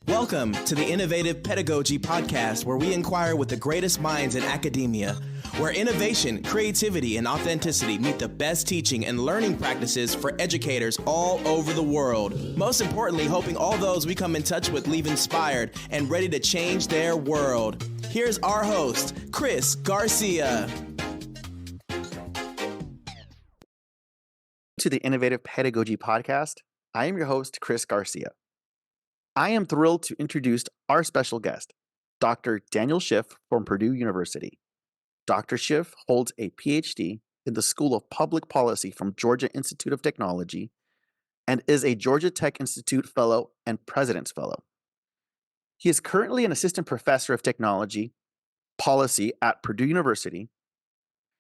Welcome to the Innovative Pedagogy Podcast, where we inquire with the greatest minds in academia, where innovation, creativity, and authenticity meet the best teaching and learning practices for educators all over the world. Most importantly, hoping all those we come in touch with leave inspired and ready to change their world. Here's our host, Chris Garcia. To the Innovative Pedagogy Podcast. I am your host, Chris Garcia. I am thrilled to introduce our special guest, Dr. Daniel Schiff from Purdue University. Dr. Schiff holds a PhD in the School of Public Policy from Georgia Institute of Technology and is a Georgia Tech Institute Fellow and President's Fellow. He is currently an Assistant Professor of Technology Policy at Purdue University,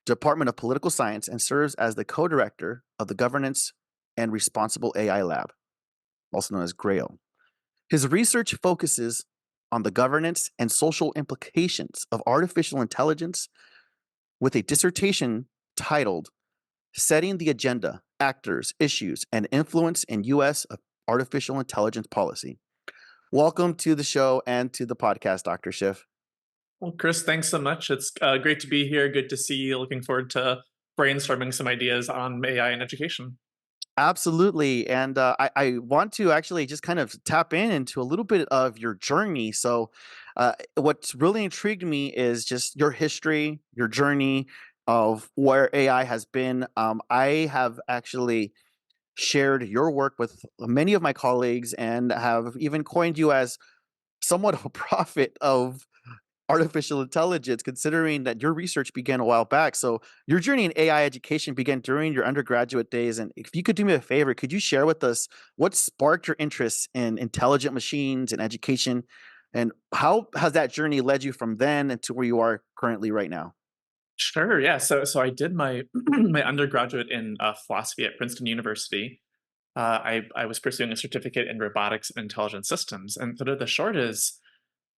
Department of Political Science, and serves as the co-director of the Governance and Responsible AI Lab, also known as GRAIL. His research focuses on the governance and social implications of artificial intelligence with a dissertation titled Setting the Agenda, Actors, Issues, and Influence in U.S. Artificial Intelligence Policy. Welcome to the show and to the podcast, Dr. Schiff. Well, Chris, thanks so much. It's great to be here. Good to see you. Looking forward to brainstorming some ideas on AI and education. Absolutely. And I want to actually just kind of tap into a little bit of your journey. So what's really intrigued me is just your history, your journey of where AI has been. I have actually shared your work with many of my colleagues and have even coined you as somewhat of a prophet of artificial intelligence, considering that your research began a while back. So your journey in AI education began during your undergraduate days. And if you could do me a favor, could you share with us what sparked your interest in intelligent machines and education? And how has that journey led you from then to where you are currently right now? Sure. Yeah. So I did my my undergraduate in philosophy at Princeton University. I was pursuing a certificate in robotics and intelligent systems. And sort of the short is,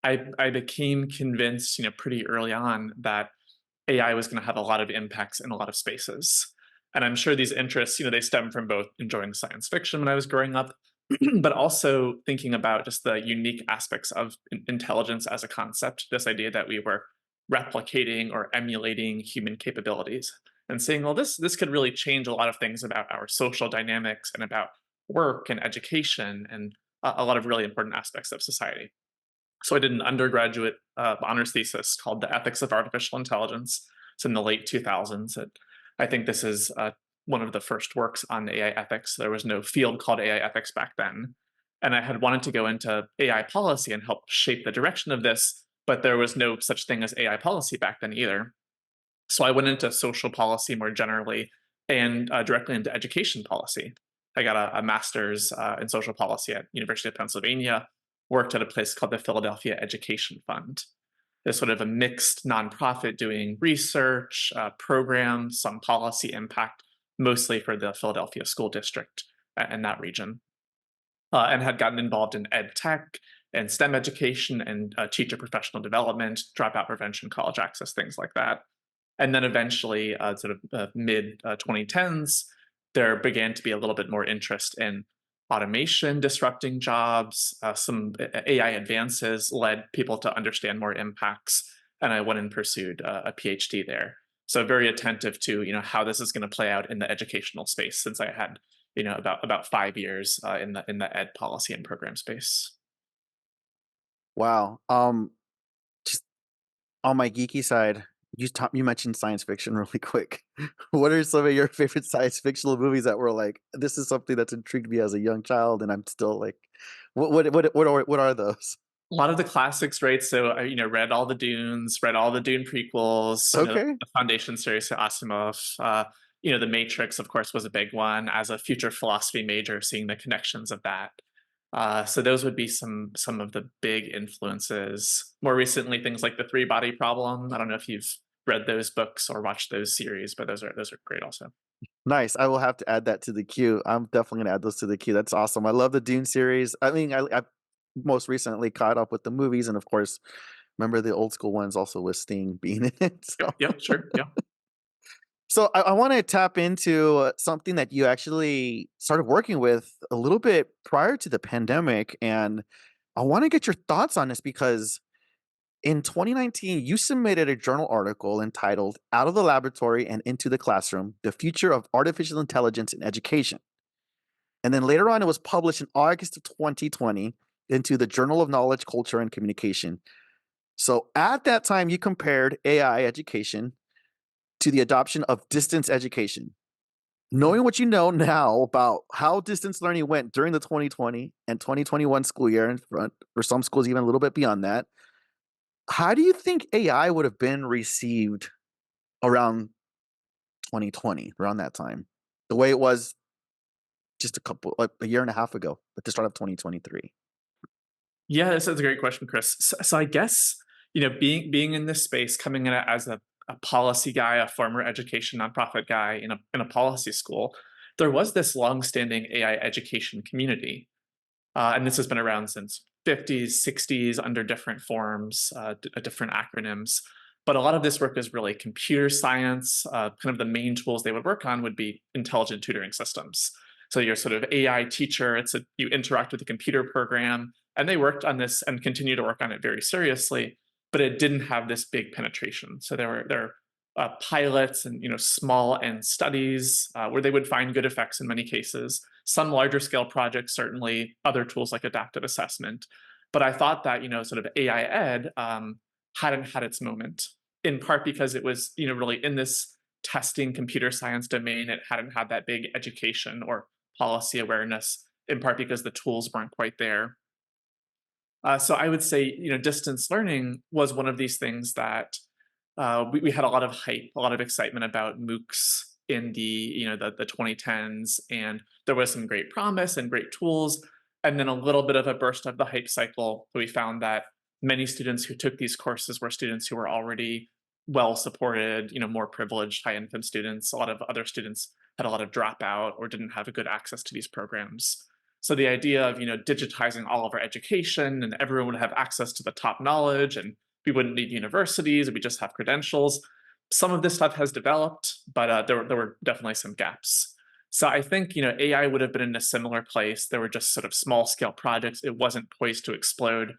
I became convinced, pretty early on that AI was going to have a lot of impacts in a lot of spaces. And I'm sure these interests, they stem from both enjoying science fiction when I was growing up, but also thinking about just the unique aspects of intelligence as a concept, this idea that we were replicating or emulating human capabilities and saying, well, this could really change a lot of things about our social dynamics and about work and education and a lot of really important aspects of society. So I did an undergraduate honors thesis called The Ethics of Artificial Intelligence. It's in the late 2000s. I think this is one of the first works on AI ethics. There was no field called AI ethics back then. And I had wanted to go into AI policy and help shape the direction of this, but there was no such thing as AI policy back then either. So I went into social policy more generally and directly into education policy. I got a master's in social policy at University of Pennsylvania, worked at a place called the Philadelphia Education Fund. It's sort of a mixed nonprofit doing research, programs, some policy impact, mostly for the Philadelphia School District and that region, and had gotten involved in ed tech and STEM education and teacher professional development, dropout prevention, college access, things like that. And then eventually, mid 2010s, there began to be a little bit more interest in automation disrupting jobs. Some AI advances led people to understand more impacts, and I went and pursued a PhD there. So very attentive to how this is going to play out in the educational space, since I had about 5 years in the ed policy and program space. Wow. Just on my geeky side, you mentioned science fiction really quick. What are some of your favorite science fictional movies that were like, this is something that's intrigued me as a young child, and I'm still like, what are those? A lot of the classics, right? So I, read all the Dunes, read all the Dune prequels, Okay. the Foundation series to Asimov. The Matrix, of course, was a big one. As a future philosophy major, seeing the connections of that. So those would be some of the big influences. More recently, things like the Three Body Problem. I don't know if you've read those books or watched those series, but those are great also. Nice. I will have to add that to the queue. I'm definitely going to add those to the queue. That's awesome. I love the Dune series. I mean, I most recently caught up with the movies, and of course, remember the old school ones also with Sting being in it. So. Yeah, sure. Yeah. So I want to tap into something that you actually started working with a little bit prior to the pandemic, and I want to get your thoughts on this because in 2019, you submitted a journal article entitled Out of the Laboratory and Into the Classroom: The Future of Artificial Intelligence in Education. And then later on, it was published in August of 2020 into the Journal of Knowledge, Culture, and Communication. So at that time, you compared AI education to the adoption of distance education. Knowing what you know now about how distance learning went during the 2020 and 2021 school year, and for some schools even a little bit beyond that, how do you think AI would have been received around 2020, around that time, the way it was just like a year and a half ago at the start of 2023? Yeah, this is a great question, Chris. So I guess, being in this space, coming in as a policy guy, a former education nonprofit guy in a policy school, there was this longstanding AI education community. And this has been around since 50s, 60s under different forms, different acronyms. But a lot of this work is really computer science. Kind of the main tools they would work on would be intelligent tutoring systems. So your sort of AI teacher, you interact with a computer program, and they worked on this and continue to work on it very seriously, but it didn't have this big penetration. So there are pilots and small end studies where they would find good effects in many cases. Some larger scale projects, certainly other tools like adaptive assessment. But I thought that sort of AI ed hadn't had its moment, in part because it was really in this testing computer science domain. It hadn't had that big education or policy awareness, in part because the tools weren't quite there. So I would say, distance learning was one of these things that we had a lot of hype, a lot of excitement about MOOCs in the 2010s, and there was some great promise and great tools, and then a little bit of a burst of the hype cycle. We found that many students who took these courses were students who were already well supported, more privileged, high income students. A lot of other students had a lot of dropout or didn't have a good access to these programs. So the idea of digitizing all of our education and everyone would have access to the top knowledge and we wouldn't need universities, we just have credentials. Some of this stuff has developed, but there were definitely some gaps. So I think AI would have been in a similar place. There were just sort of small scale projects. It wasn't poised to explode.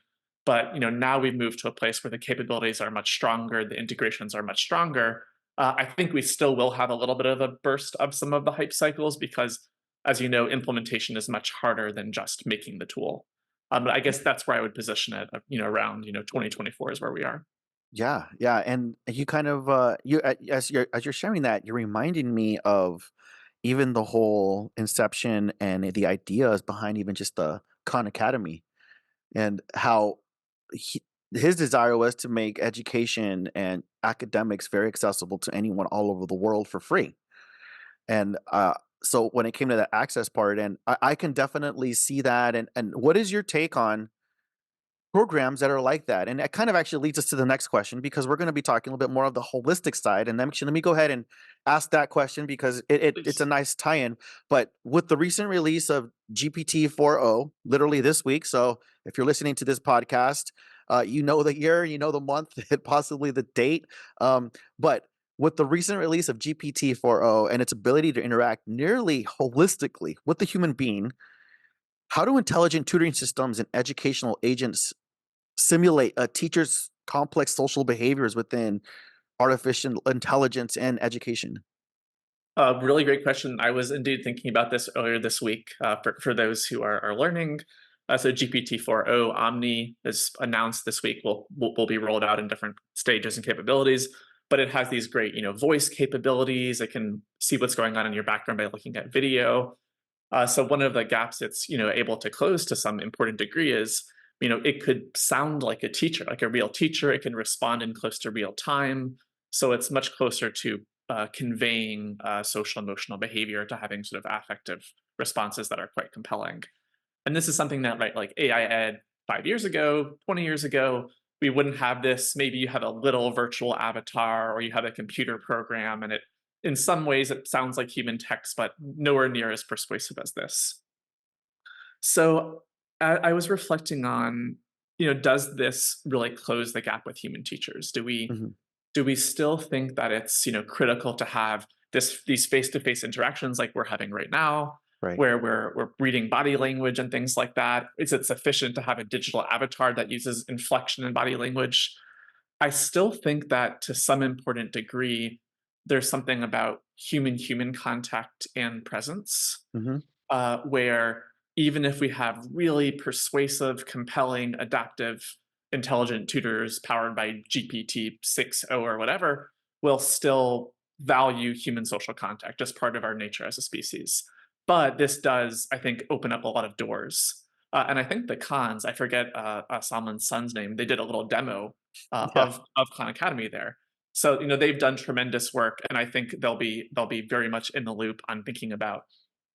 But now we've moved to a place where the capabilities are much stronger, the integrations are much stronger. I think we still will have a little bit of a burst of some of the hype cycles because, as you know, implementation is much harder than just making the tool. But I guess that's where I would position it. Around 2024 is where we are. Yeah, yeah, and you kind of as you're sharing that, you're reminding me of even the whole inception and the ideas behind even just the Khan Academy, and how he, his desire was to make education and academics very accessible to anyone all over the world for free. And so when it came to the access part, and I can definitely see that. And what is your take on programs that are like that? And that kind of actually leads us to the next question, because we're going to be talking a little bit more of the holistic side. And actually, let me go ahead and ask that question because it's a Please. nice tie-in. But with the recent release of GPT 4.0, literally this week, so if you're listening to this podcast, you know the year, you know the month, and possibly the date. But with the recent release of GPT 4.0 and its ability to interact nearly holistically with the human being, how do intelligent tutoring systems and educational agents simulate a teacher's complex social behaviors within artificial intelligence and education? Really great question. I was indeed thinking about this earlier this week for those who are learning. So GPT 4.0 Omni is announced this week. Will be rolled out in different stages and capabilities, but it has these great voice capabilities. It can see what's going on in your background by looking at video. So one of the gaps it's able to close to some important degree is it could sound like a teacher, like a real teacher. It can respond in close to real time. So it's much closer to conveying social emotional behavior, to having sort of affective responses that are quite compelling. And this is something that, right, like AI ed 5 years ago, 20 years ago, we wouldn't have this. Maybe you have a little virtual avatar or you have a computer program, and in some ways, it sounds like human text, but nowhere near as persuasive as this. So I was reflecting on, does this really close the gap with human teachers? Mhm. Do we still think that it's critical to have these face-to-face interactions like we're having right now? Right. where we're reading body language and things like that. Is it sufficient to have a digital avatar that uses inflection and body language? I still think that to some important degree, there's something about human contact and presence, Hmm. where even if we have really persuasive, compelling, adaptive, intelligent tutors powered by GPT 6.0 or whatever, we'll still value human social contact as part of our nature as a species. But this does, I think, open up a lot of doors. And I think the cons, I forget Salman's son's name, they did a little demo Yeah. of Khan Academy there. So they've done tremendous work, and I think they'll be very much in the loop on thinking about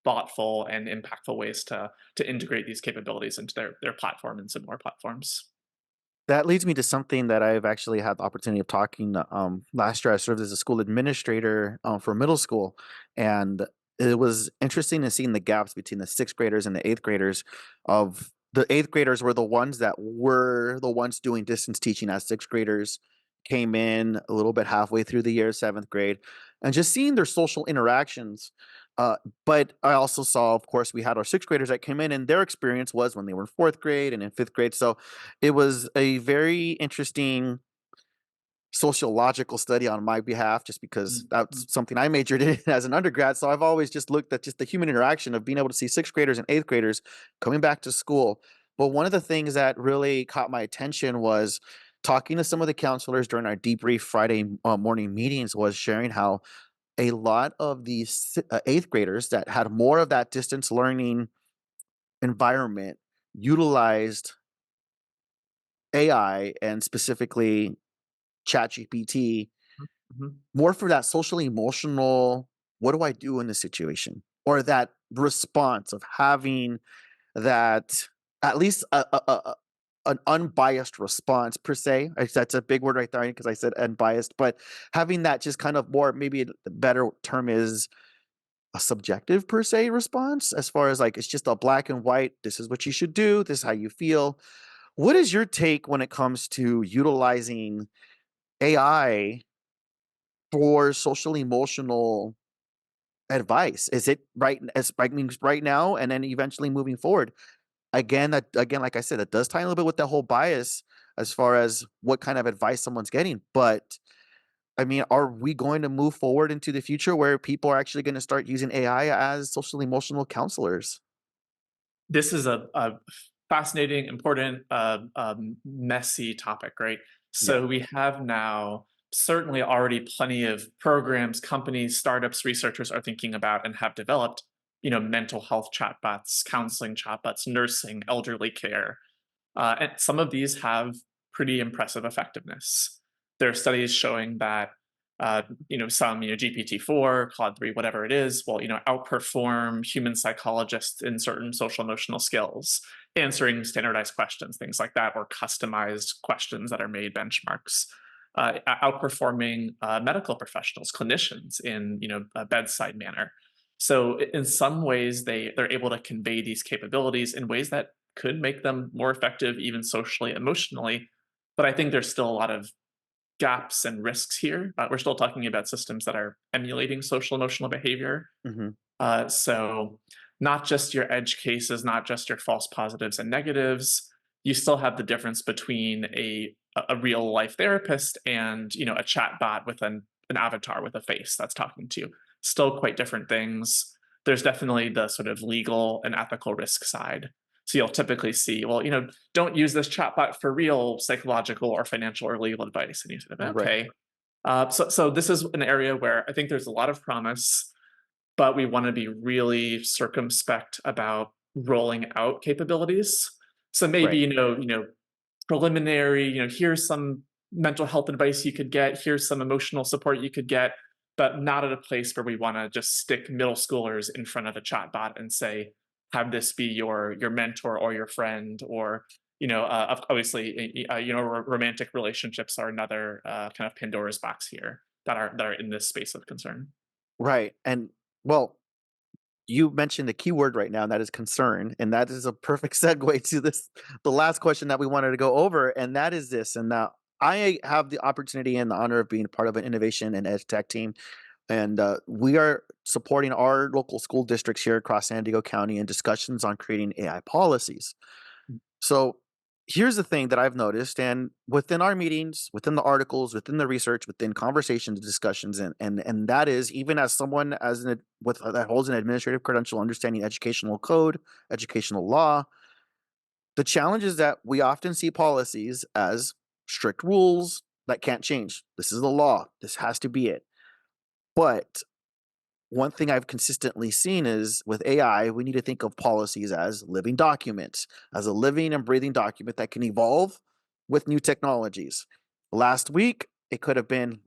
thoughtful and impactful ways to integrate these capabilities into their platform and similar platforms. That leads me to something that I've actually had the opportunity of talking. Last year, I served as a school administrator for middle school, and it was interesting to seeing the gaps between the sixth graders and the eighth graders. Of the eighth graders were the ones doing distance teaching as sixth graders came in a little bit halfway through the year, seventh grade, and just seeing their social interactions. But I also saw, of course, we had our sixth graders that came in, and their experience was when they were in fourth grade and in fifth grade. So it was a very interesting sociological study on my behalf, just because Mhm. that's something I majored in as an undergrad. So I've always just looked at just the human interaction of being able to see sixth graders and eighth graders coming back to school. But one of the things that really caught my attention was talking to some of the counselors during our debrief Friday morning meetings, was sharing how a lot of these eighth graders that had more of that distance learning environment utilized AI, and specifically ChatGPT, Mhm. more for that social emotional, what do I do in this situation? Or that response of having that, at least an unbiased response per se. That's a big word right there because I said unbiased, but having that just kind of more, maybe the better term is a subjective per se response, as far as like it's just a black and white, this is what you should do, this is how you feel. What is your take when it comes to utilizing AI for social emotional advice? Is it right as right means right now and then eventually moving forward? Again, like I said, it does tie a little bit with that whole bias as far as what kind of advice someone's getting. But I mean, are we going to move forward into the future where people are actually going to start using AI as social emotional counselors? This is a fascinating, important, messy topic, right? Yeah. So we have now certainly already plenty of programs, companies, startups, researchers are thinking about and have developed, mental health chatbots, counseling chatbots, nursing, elderly care, and some of these have pretty impressive effectiveness. There are studies showing that, some, GPT-4, Claude 3, whatever it is, will, outperform human psychologists in certain social emotional skills, answering standardized questions, things like that, or customized questions that are made benchmarks, outperforming medical professionals, clinicians in, a bedside manner. So in some ways, they're able to convey these capabilities in ways that could make them more effective, even socially, emotionally. But I think there's still a lot of gaps and risks here. We're still talking about systems that are emulating social emotional behavior. Hmm. So, not just your edge cases, not just your false positives and negatives. You still have the difference between a real life therapist and a chat bot with an avatar with a face that's talking to you. Still quite different things. There's definitely the sort of legal and ethical risk side. So you'll typically see, well, don't use this chatbot for real psychological or financial or legal advice. And you say, Right. okay. So this is an area where I think there's a lot of promise, but we want to be really circumspect about rolling out capabilities. So maybe, Right. preliminary, here's some mental health advice you could get, here's some emotional support you could get, but not at a place where we want to just stick middle schoolers in front of a chatbot and say, have this be your mentor or your friend, or obviously, romantic relationships are another kind of Pandora's box here that are in this space of concern. Right. And well, you mentioned the key word right now, and that is concern. And that is a perfect segue to the last question that we wanted to go over. And that is this. And now I have the opportunity and the honor of being a part of an innovation and ed tech team And we are supporting our local school districts here across San Diego County in discussions on creating AI policies. So here's the thing that I've noticed, and within our meetings, within the articles, within the research, within conversations, discussions, and that is even as someone with that holds an administrative credential, understanding educational code, educational law. The challenge is that we often see policies as strict rules that can't change. This is the law. This has to be it. But one thing I've consistently seen is with AI, we need to think of policies as living documents, as a living and breathing document that can evolve with new technologies. Last week, it could have been,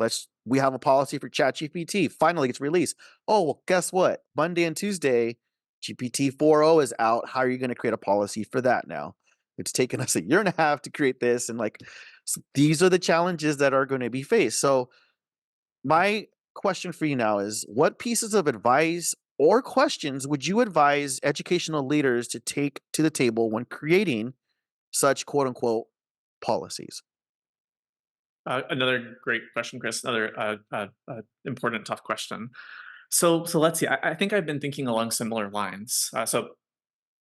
we have a policy for ChatGPT, finally gets released. Oh, well, guess what? Monday and Tuesday, GPT 4.0 is out. How are you going to create a policy for that now? It's taken us a year and a half to create this. And these are the challenges that are going to be faced. So my question for you now is, what pieces of advice or questions would you advise educational leaders to take to the table when creating such quote unquote policies? Another great question, Chris. Another important, tough question. So let's see. I think I've been thinking along similar lines. So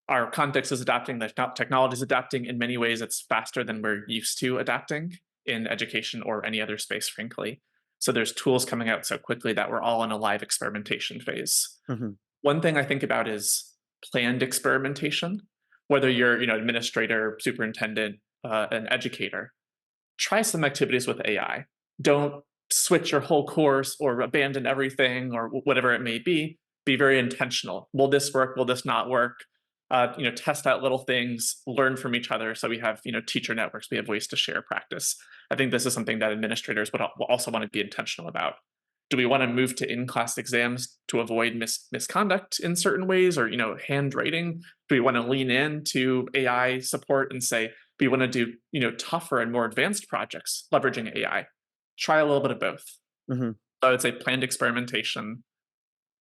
our context is adapting, the technology is adapting. In many ways, it's faster than we're used to adapting in education or any other space, frankly. So there's tools coming out so quickly that we're all in a live experimentation phase. Mhm. One thing I think about is planned experimentation. Whether you're, administrator, superintendent, an educator, try some activities with AI. Don't switch your whole course or abandon everything or whatever it may be. Be very intentional. Will this work? Will this not work? Test out little things, learn from each other. So we have, teacher networks. We have ways to share practice. I think this is something that administrators will also want to be intentional about. Do we want to move to in-class exams to avoid misconduct in certain ways, or handwriting? Do we want to lean into AI support and say we want to do tougher and more advanced projects leveraging AI? Try a little bit of both. Mhm. So I would say planned experimentation.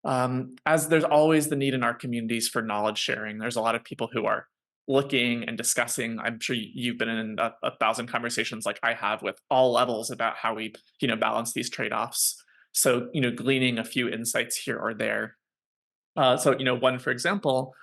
As there's always the need in our communities for knowledge sharing. There's a lot of people who are looking and discussing. I'm sure you've been in a thousand conversations like I have with all levels about how we balance these trade-offs. So gleaning a few insights here or there. One, for example,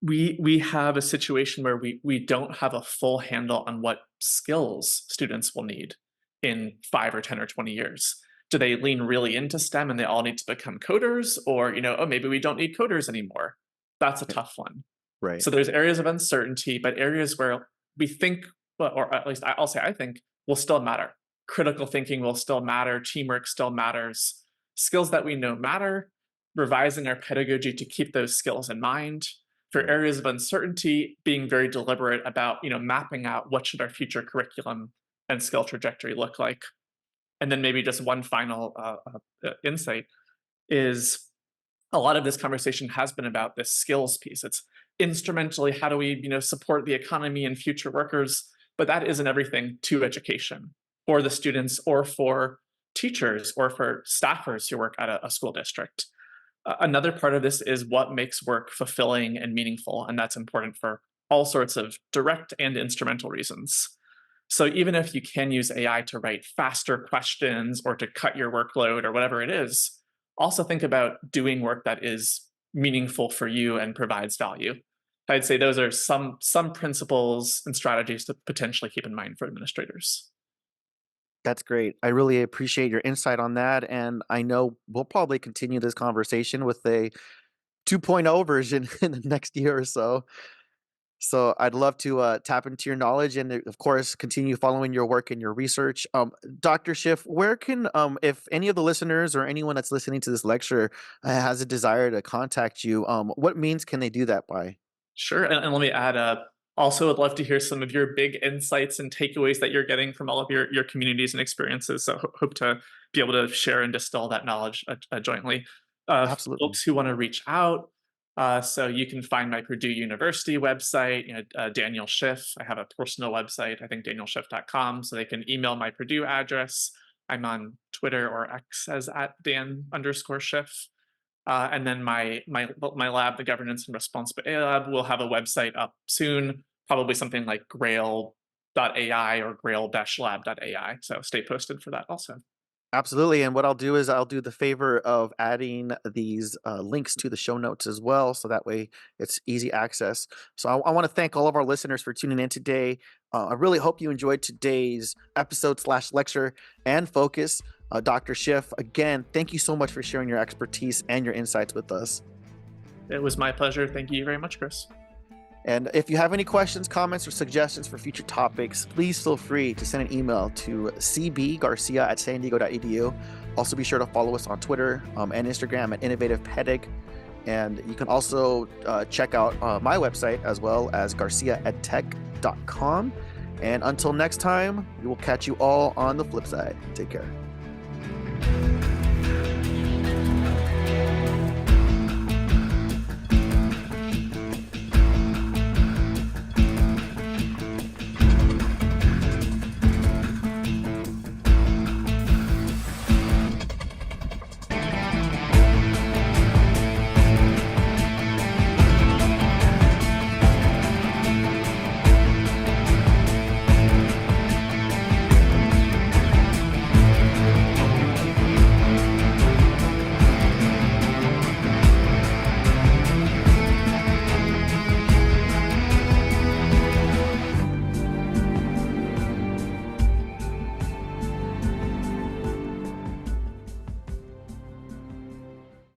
we have a situation where we don't have a full handle on what skills students will need in 5 or 10 or 20 years. Do they lean really into STEM and they all need to become coders, or maybe we don't need coders anymore? That's a tough one. Right. So there's areas of uncertainty, but areas where we think, or at least I'll say I think, will still matter. Critical thinking will still matter. Teamwork still matters. Skills that we know matter. Revising our pedagogy to keep those skills in mind. For Right. areas of uncertainty, being very deliberate about mapping out what should our future curriculum and skill trajectory look like. And then maybe just one final insight is, a lot of this conversation has been about this skills piece. It's instrumentally, how do we support the economy and future workers? But that isn't everything to education, for the students, or for teachers, or for staffers who work at a school district. Another part of this is what makes work fulfilling and meaningful, and that's important for all sorts of direct and instrumental reasons. So even if you can use AI to write faster questions or to cut your workload or whatever it is, also think about doing work that is meaningful for you and provides value. I'd say those are some principles and strategies to potentially keep in mind for administrators. That's great. I really appreciate your insight on that. And I know we'll probably continue this conversation with a 2.0 version in the next year or so. So I'd love to tap into your knowledge and, of course, continue following your work and your research. Dr. Schiff, where can, if any of the listeners or anyone that's listening to this lecture has a desire to contact you, what means can they do that by? Sure. And let me add, also would love to hear some of your big insights and takeaways that you're getting from all of your communities and experiences. So hope to be able to share and distill that knowledge jointly. Absolutely. Folks who want to reach out, so you can find my Purdue University website, Daniel Schiff. I have a personal website, I think danielschiff.com. So they can email my Purdue address. I'm on Twitter or X as @Dan_Schiff. And then my lab, the Governance and Responsibility Lab, will have a website up soon, probably something like grail.ai or grail-lab.ai. So stay posted for that also. Absolutely. And what I'll do is I'll do the favor of adding these links to the show notes as well. So that way it's easy access. So I want to thank all of our listeners for tuning in today. I really hope you enjoyed today's episode/lecture and focus. Dr. Schiff, again, thank you so much for sharing your expertise and your insights with us. It was my pleasure. Thank you very much, Chris. And if you have any questions, comments, or suggestions for future topics, please feel free to send an email to cbgarcia@sandiego.edu. Also, be sure to follow us on Twitter and Instagram at InnovativePedag. And you can also check out my website as well as garciaedtech.com. And until next time, we will catch you all on the flip side. Take care.